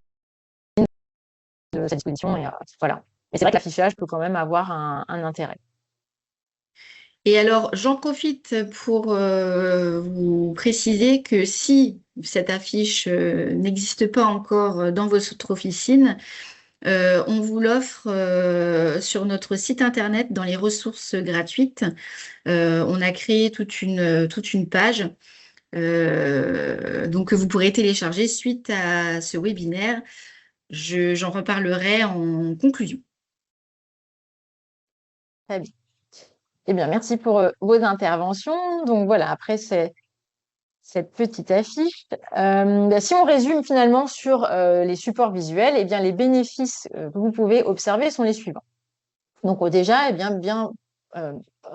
de sa disposition. Et, voilà. Mais c'est vrai que l'affichage peut quand même avoir un intérêt. Et alors, j'en profite pour vous préciser que si cette affiche n'existe pas encore dans votre officine, on vous l'offre sur notre site internet dans les ressources gratuites. On a créé toute une page donc que vous pourrez télécharger suite à ce webinaire. J'en reparlerai en conclusion. Très bien. Eh bien, merci pour vos interventions. Donc voilà, après cette petite affiche. Si on résume finalement sur les supports visuels, eh bien, les bénéfices que vous pouvez observer sont les suivants. Donc déjà, bien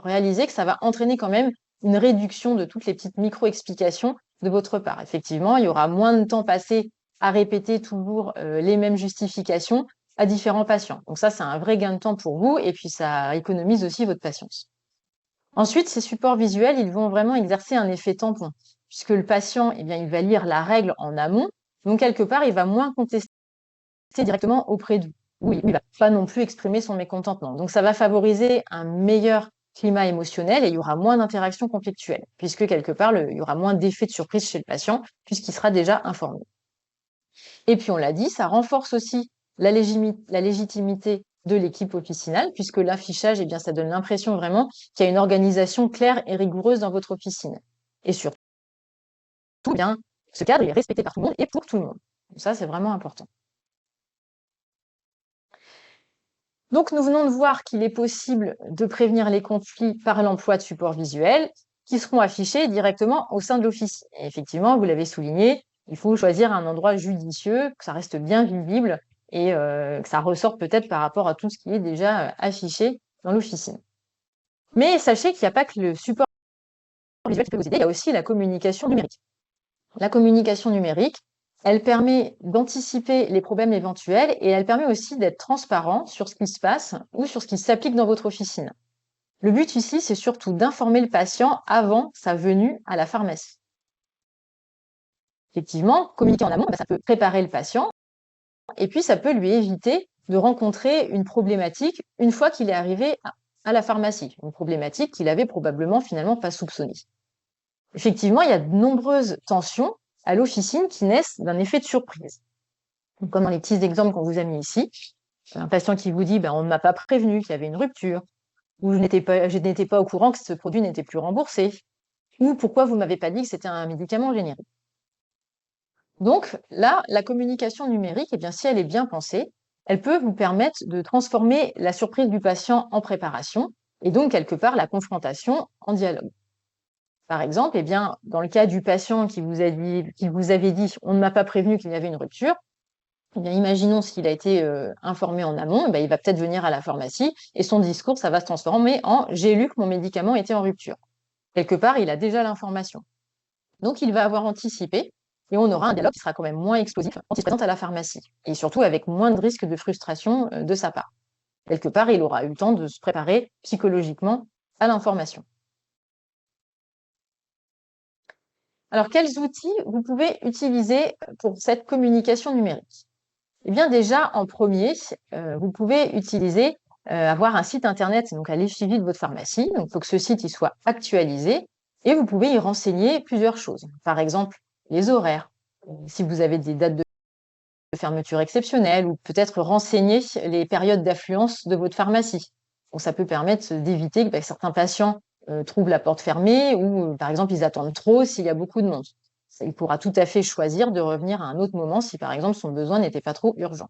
réaliser que ça va entraîner quand même une réduction de toutes les petites micro-explications de votre part. Effectivement, il y aura moins de temps passé à répéter toujours les mêmes justifications à différents patients. Donc ça, c'est un vrai gain de temps pour vous et puis ça économise aussi votre patience. Ensuite, ces supports visuels, ils vont vraiment exercer un effet tampon, puisque le patient, eh bien, il va lire la règle en amont, donc quelque part, il va moins contester directement auprès de vous. Oui, il va pas non plus exprimer son mécontentement. Donc, ça va favoriser un meilleur climat émotionnel et il y aura moins d'interactions conflictuelles, puisque quelque part, il y aura moins d'effet de surprise chez le patient, puisqu'il sera déjà informé. Et puis, on l'a dit, ça renforce aussi la légitimité de l'équipe officinale, puisque l'affichage, eh bien, ça donne l'impression vraiment qu'il y a une organisation claire et rigoureuse dans votre officine. Et surtout, eh bien, ce cadre est respecté par tout le monde et pour tout le monde. Donc ça, c'est vraiment important. Donc, nous venons de voir qu'il est possible de prévenir les conflits par l'emploi de supports visuels qui seront affichés directement au sein de l'office. Et effectivement, vous l'avez souligné, il faut choisir un endroit judicieux, que ça reste bien visible et que ça ressorte peut-être par rapport à tout ce qui est déjà affiché dans l'officine. Mais sachez qu'il n'y a pas que le support visuel qui peut vous aider, il y a aussi la communication numérique. La communication numérique, elle permet d'anticiper les problèmes éventuels et elle permet aussi d'être transparent sur ce qui se passe ou sur ce qui s'applique dans votre officine. Le but ici, c'est surtout d'informer le patient avant sa venue à la pharmacie. Effectivement, communiquer en amont, ça peut préparer le patient et puis ça peut lui éviter de rencontrer une problématique une fois qu'il est arrivé à la pharmacie, une problématique qu'il avait probablement finalement pas soupçonnée. Effectivement, il y a de nombreuses tensions à l'officine qui naissent d'un effet de surprise. Donc, comme dans les petits exemples qu'on vous a mis ici, un patient qui vous dit on ne m'a pas prévenu qu'il y avait une rupture, ou je n'étais pas au courant que ce produit n'était plus remboursé, ou pourquoi vous ne m'avez pas dit que c'était un médicament générique. Donc là, la communication numérique, eh bien, si elle est bien pensée, elle peut vous permettre de transformer la surprise du patient en préparation et donc quelque part la confrontation en dialogue. Par exemple, eh bien, dans le cas du patient qui vous avait dit « on ne m'a pas prévenu qu'il y avait une rupture », eh bien, imaginons s'il a été informé en amont, il va peut-être venir à la pharmacie et son discours, ça va se transformer en « j'ai lu que mon médicament était en rupture ». Quelque part, il a déjà l'information. Donc, il va avoir anticipé et on aura un dialogue qui sera quand même moins explosif quand il se présente à la pharmacie et surtout avec moins de risque de frustration de sa part. Quelque part, il aura eu le temps de se préparer psychologiquement à l'information. Alors, quels outils vous pouvez utiliser pour cette communication numérique? Eh bien, déjà, en premier, vous pouvez utiliser, avoir un site internet donc à l'effigie de votre pharmacie. Donc, il faut que ce site il soit actualisé et vous pouvez y renseigner plusieurs choses. Par exemple, les horaires, si vous avez des dates de fermeture exceptionnelles ou peut-être renseigner les périodes d'affluence de votre pharmacie. Donc, ça peut permettre d'éviter que certains patients trouvent la porte fermée ou, par exemple, ils attendent trop s'il y a beaucoup de monde. Il pourra tout à fait choisir de revenir à un autre moment si, par exemple, son besoin n'était pas trop urgent.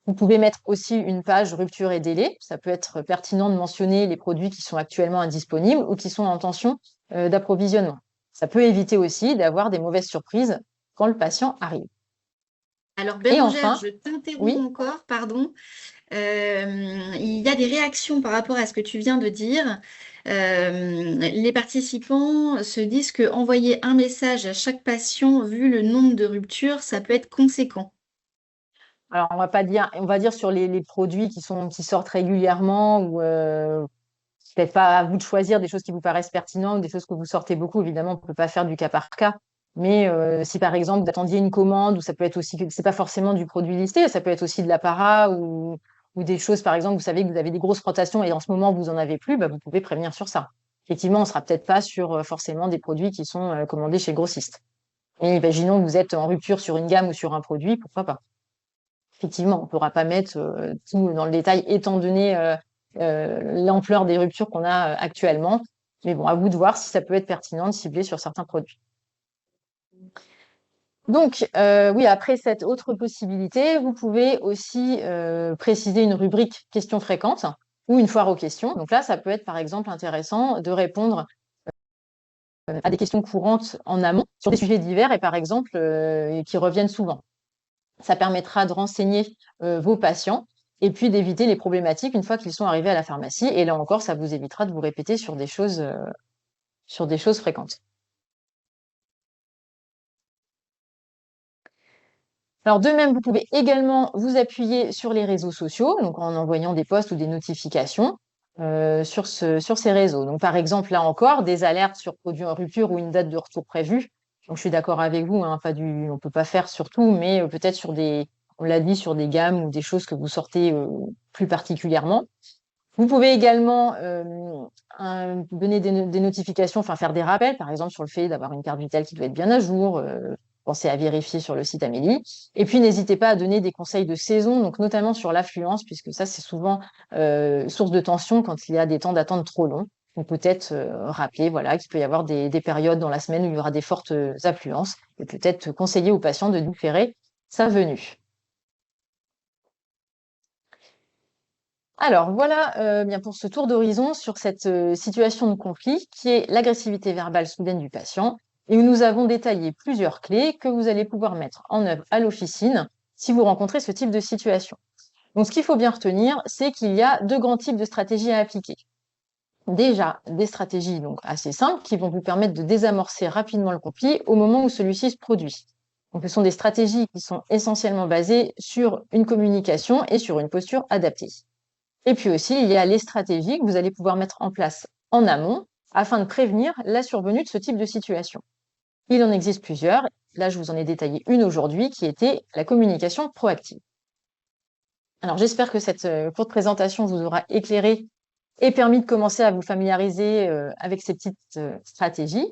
Vous pouvez mettre aussi une page rupture et délai. Ça peut être pertinent de mentionner les produits qui sont actuellement indisponibles ou qui sont en tension d'approvisionnement. Ça peut éviter aussi d'avoir des mauvaises surprises quand le patient arrive. Alors, Et Bérangère, enfin, je t'interromps oui, encore, pardon. Il y a des réactions par rapport à ce que tu viens de dire. Les participants se disent que envoyer un message à chaque patient, vu le nombre de ruptures, ça peut être conséquent. alors on va dire sur les produits qui sortent régulièrement ou peut-être pas à vous de choisir des choses qui vous paraissent pertinentes, des choses que vous sortez beaucoup. Évidemment, on ne peut pas faire du cas par cas. Mais si par exemple vous attendiez une commande, ou ça peut être aussi que c'est pas forcément du produit listé, ça peut être aussi de l'apparat ou des choses, par exemple, vous savez que vous avez des grosses rotations et en ce moment vous en avez plus, bah, vous pouvez prévenir sur ça. Effectivement, on sera peut-être pas sur forcément des produits qui sont commandés chez le grossiste. Mais imaginons que vous êtes en rupture sur une gamme ou sur un produit, pourquoi pas. Effectivement, on ne pourra pas mettre tout dans le détail étant donné l'ampleur des ruptures qu'on a actuellement. Mais bon, à vous de voir si ça peut être pertinent de cibler sur certains produits. Donc, oui, après cette autre possibilité, vous pouvez aussi préciser une rubrique questions fréquentes ou une foire aux questions. Donc là, ça peut être par exemple intéressant de répondre à des questions courantes en amont sur des sujets divers et par exemple qui reviennent souvent. Ça permettra de renseigner vos patients et puis d'éviter les problématiques une fois qu'ils sont arrivés à la pharmacie. Et là encore, ça vous évitera de vous répéter sur des choses fréquentes. Alors, de même, vous pouvez également vous appuyer sur les réseaux sociaux, donc en envoyant des posts ou des notifications sur ces réseaux. Donc, par exemple, là encore, des alertes sur produits en rupture ou une date de retour prévue. Donc, je suis d'accord avec vous, hein, on peut pas faire sur tout, mais peut-être on l'a dit, sur des gammes ou des choses que vous sortez plus particulièrement. Vous pouvez également donner des notifications, enfin faire des rappels, par exemple sur le fait d'avoir une carte vitale qui doit être bien à jour. Pensez à vérifier sur le site Amélie. Et puis n'hésitez pas à donner des conseils de saison, donc notamment sur l'affluence, puisque ça c'est souvent source de tension quand il y a des temps d'attente trop longs. Donc peut-être rappeler voilà, qu'il peut y avoir des périodes dans la semaine où il y aura des fortes affluences, et peut-être conseiller aux patients de différer sa venue. Alors voilà bien pour ce tour d'horizon sur cette situation de conflit qui est l'agressivité verbale soudaine du patient et où nous avons détaillé plusieurs clés que vous allez pouvoir mettre en œuvre à l'officine si vous rencontrez ce type de situation. Donc ce qu'il faut bien retenir, c'est qu'il y a deux grands types de stratégies à appliquer. Déjà, des stratégies donc assez simples qui vont vous permettre de désamorcer rapidement le conflit au moment où celui-ci se produit. Donc ce sont des stratégies qui sont essentiellement basées sur une communication et sur une posture adaptée. Et puis aussi, il y a les stratégies que vous allez pouvoir mettre en place en amont afin de prévenir la survenue de ce type de situation. Il en existe plusieurs. Là, je vous en ai détaillé une aujourd'hui qui était la communication proactive. Alors, j'espère que cette courte présentation vous aura éclairé et permis de commencer à vous familiariser avec ces petites stratégies.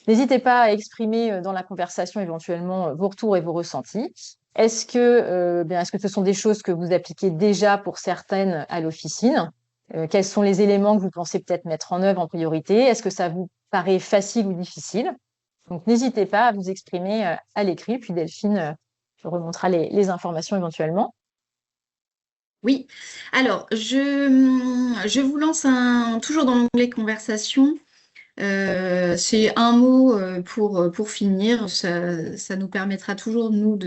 N'hésitez pas à exprimer dans la conversation éventuellement vos retours et vos ressentis. Est-ce que ce sont des choses que vous appliquez déjà pour certaines à l'officine? Quels sont les éléments que vous pensez peut-être mettre en œuvre en priorité? Est-ce que ça vous paraît facile ou difficile? Donc, n'hésitez pas à vous exprimer à l'écrit, puis Delphine remontera les informations éventuellement. Oui, alors je vous lance toujours dans l'onglet conversation. C'est un mot pour finir. Ça nous permettra toujours, nous,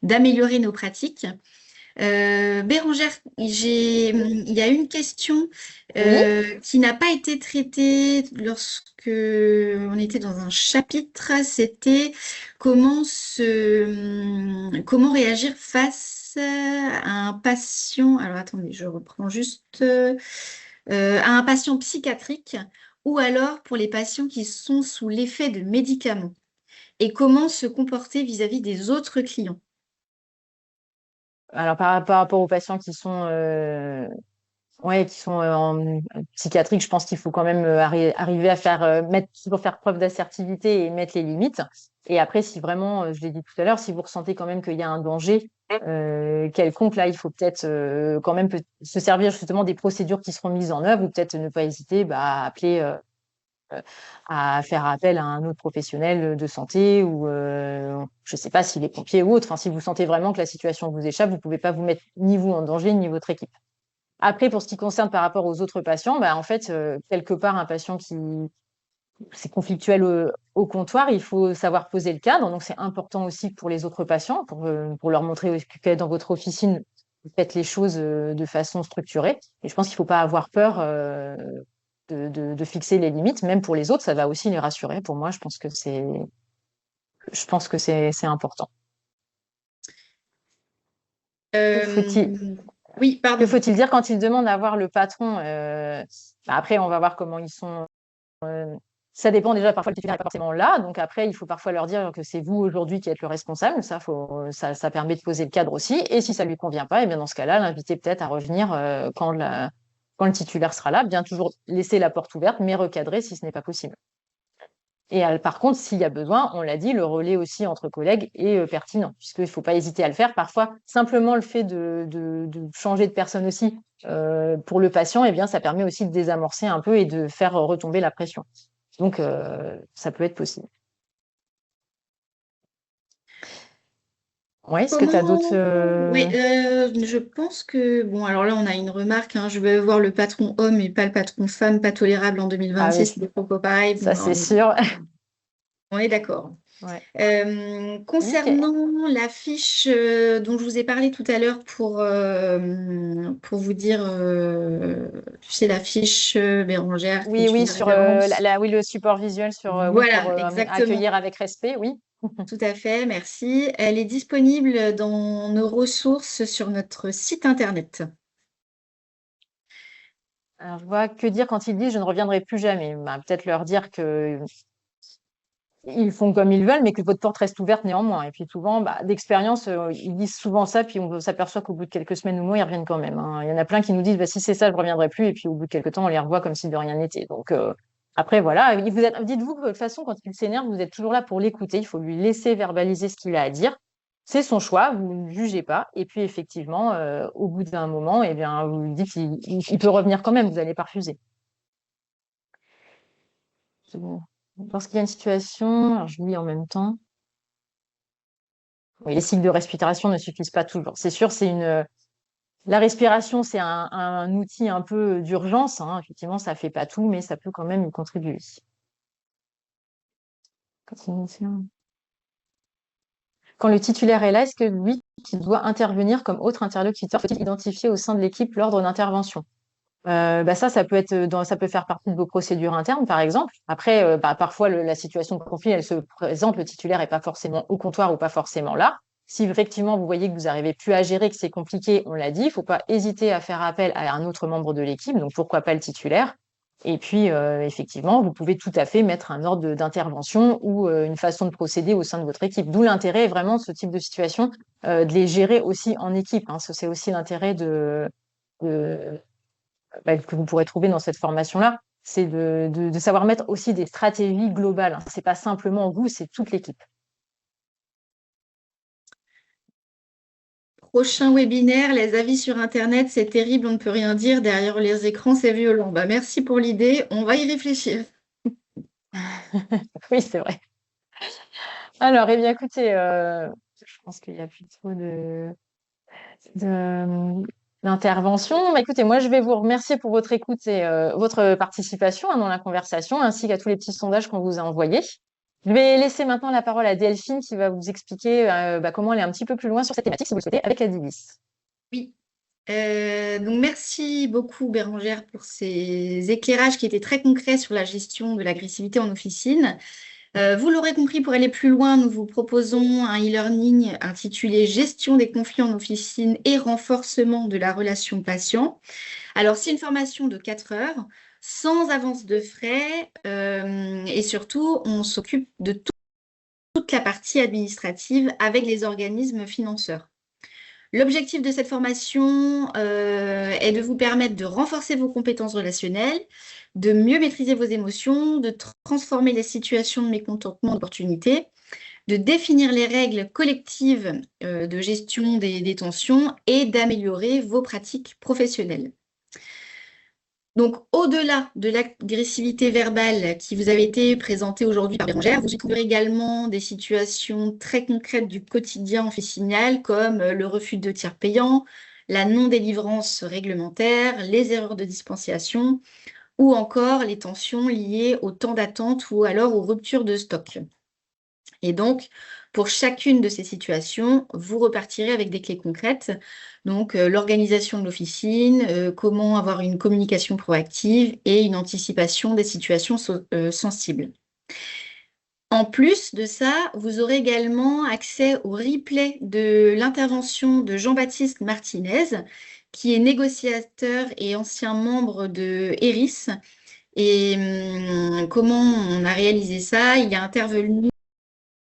d'améliorer nos pratiques. Bérangère, il y a une question Oui. qui n'a pas été traitée lorsque on était dans un chapitre. C'était comment réagir face à un patient. Alors attendez, je reprends juste à un patient psychiatrique ou alors pour les patients qui sont sous l'effet de médicaments et comment se comporter vis-à-vis des autres clients. Alors, par rapport aux patients qui sont en psychiatrique, je pense qu'il faut quand même arriver à toujours faire preuve d'assertivité et mettre les limites. Et après, si vraiment, je l'ai dit tout à l'heure, si vous ressentez quand même qu'il y a un danger quelconque, là, il faut peut-être quand même se servir justement des procédures qui seront mises en œuvre ou peut-être ne pas hésiter à appeler, à faire appel à un autre professionnel de santé ou je ne sais pas s'il est pompier ou autre. Enfin, si vous sentez vraiment que la situation vous échappe, vous ne pouvez pas vous mettre ni vous en danger ni votre équipe. Après, pour ce qui concerne par rapport aux autres patients, en fait, quelque part, un patient c'est conflictuel au comptoir, il faut savoir poser le cadre. Donc, c'est important aussi pour les autres patients, pour leur montrer que dans votre officine, vous faites les choses de façon structurée. Et je pense qu'il ne faut pas avoir peur de fixer les limites, même pour les autres, ça va aussi les rassurer. Pour moi, je pense que c'est important. Que faut-il Oui, que pardon. faut-il dire quand ils demandent à voir le patron après, on va voir comment ils sont. Ça dépend déjà, parfois le titulaire n'est pas forcément là, donc après, il faut parfois leur dire que c'est vous aujourd'hui qui êtes le responsable. Ça permet de poser le cadre aussi. Et si ça ne lui convient pas, et bien dans ce cas-là, l'inviter peut-être à revenir quand le titulaire sera là, bien toujours laisser la porte ouverte, mais recadrer si ce n'est pas possible. Et par contre, s'il y a besoin, on l'a dit, le relais aussi entre collègues est pertinent, puisqu'il ne faut pas hésiter à le faire. Parfois, simplement le fait de changer de personne aussi pour le patient, eh bien, ça permet aussi de désamorcer un peu et de faire retomber la pression. Donc, ça peut être possible. Oui, est-ce que tu as d'autres... Oui, je pense que, bon, alors là, on a une remarque, hein, je vais voir le patron homme et pas le patron femme, pas tolérable en Ah 2026, oui, des propos pareils. ça Bon, c'est sûr. on est d'accord. Ouais. Oui, Concernant la fiche dont je vous ai parlé tout à l'heure pour vous dire, tu sais, la fiche Bérangère qui est oui, une sur référence. oui, le support visuel sur oui, pour Voilà, exactement. accueillir avec respect, oui. Tout à fait, merci. Elle est disponible dans nos ressources sur notre site internet. Alors, je vois que dire quand ils disent je ne reviendrai plus jamais. Bah, peut-être leur dire que ils font comme ils veulent, mais que votre porte reste ouverte néanmoins. Et puis souvent, d'expérience, ils disent souvent ça, puis on s'aperçoit qu'au bout de quelques semaines ou mois, ils reviennent quand même, hein. Il y en a plein qui nous disent, si c'est ça, je ne reviendrai plus, et puis au bout de quelques temps, on les revoit comme si de rien n'était. Donc après, voilà, dites-vous que de toute façon, quand il s'énerve, vous êtes toujours là pour l'écouter, il faut lui laisser verbaliser ce qu'il a à dire. C'est son choix, vous ne jugez pas. Et puis effectivement, au bout d'un moment, eh bien, vous lui dites qu'il peut revenir quand même, vous n'allez pas refuser. Lorsqu'il y a une situation, alors je lis en même temps. Oui, les cycles de respiration ne suffisent pas toujours. C'est sûr, la respiration, c'est un outil un peu d'urgence, hein. Effectivement, ça ne fait pas tout, mais ça peut quand même y contribuer. Quand le titulaire est là, est-ce que lui qui doit intervenir comme autre interlocuteur, faut-il identifier au sein de l'équipe l'ordre d'intervention? Ça peut ça peut faire partie de vos procédures internes, par exemple. Après, parfois, la situation de conflit, elle se présente, le titulaire n'est pas forcément au comptoir ou pas forcément là. Si effectivement, vous voyez que vous n'arrivez plus à gérer, que c'est compliqué, on l'a dit, il ne faut pas hésiter à faire appel à un autre membre de l'équipe, donc pourquoi pas le titulaire. Et puis, effectivement, vous pouvez tout à fait mettre un ordre d'intervention ou une façon de procéder au sein de votre équipe. D'où l'intérêt, vraiment, de ce type de situation, de les gérer aussi en équipe, hein. C'est aussi l'intérêt que vous pourrez trouver dans cette formation-là, c'est de savoir mettre aussi des stratégies globales, hein. Ce n'est pas simplement vous, c'est toute l'équipe. Prochain webinaire, les avis sur Internet, c'est terrible, on ne peut rien dire. Derrière les écrans, c'est violent. Merci pour l'idée, on va y réfléchir. Oui, c'est vrai. Alors, eh bien, écoutez, je pense qu'il n'y a plus trop d'intervention. Écoutez, moi, je vais vous remercier pour votre écoute et votre participation dans la conversation, ainsi qu'à tous les petits sondages qu'on vous a envoyés. Je vais laisser maintenant la parole à Delphine qui va vous expliquer comment aller un petit peu plus loin sur cette thématique, si vous le souhaitez, avec Adivis. Oui. Donc merci beaucoup Bérangère pour ces éclairages qui étaient très concrets sur la gestion de l'agressivité en officine. Vous l'aurez compris, pour aller plus loin, nous vous proposons un e-learning intitulé Gestion des conflits en officine et renforcement de la relation patient. Alors, c'est une formation de 4 heures, sans avance de frais, et surtout, on s'occupe de toute la partie administrative avec les organismes financeurs. L'objectif de cette formation est de vous permettre de renforcer vos compétences relationnelles, de mieux maîtriser vos émotions, de transformer les situations de mécontentement en opportunités, de définir les règles collectives de gestion des tensions et d'améliorer vos pratiques professionnelles. Donc, au-delà de l'agressivité verbale qui vous avait été présentée aujourd'hui par Bérangère, vous y trouverez également des situations très concrètes du quotidien officinal, comme le refus de tiers payant, la non-délivrance réglementaire, les erreurs de dispensation, ou encore les tensions liées au temps d'attente ou alors aux ruptures de stock. Et donc, pour chacune de ces situations, vous repartirez avec des clés concrètes. Donc, l'organisation de l'officine, comment avoir une communication proactive et une anticipation des situations sensibles. En plus de ça, vous aurez également accès au replay de l'intervention de Jean-Baptiste Martinez, qui est négociateur et ancien membre de ERIS. Et comment on a réalisé ça? Il est intervenu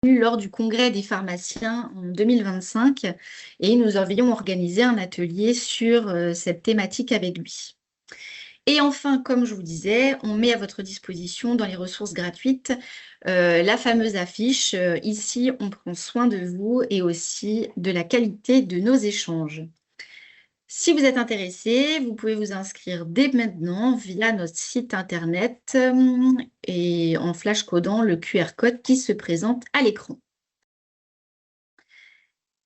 lors du congrès des pharmaciens en 2025 et nous avions organisé un atelier sur cette thématique avec lui. Et enfin, comme je vous disais, on met à votre disposition dans les ressources gratuites la fameuse affiche « Ici, on prend soin de vous » et aussi de la qualité de nos échanges. Si vous êtes intéressé, vous pouvez vous inscrire dès maintenant via notre site internet et en flash codant le QR code qui se présente à l'écran.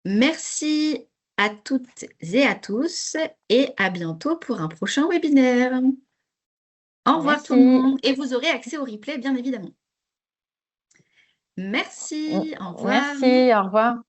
Merci à toutes et à tous et à bientôt pour un prochain webinaire. Au revoir tout le monde et vous aurez accès au replay bien évidemment. Merci, au revoir. Merci, au revoir.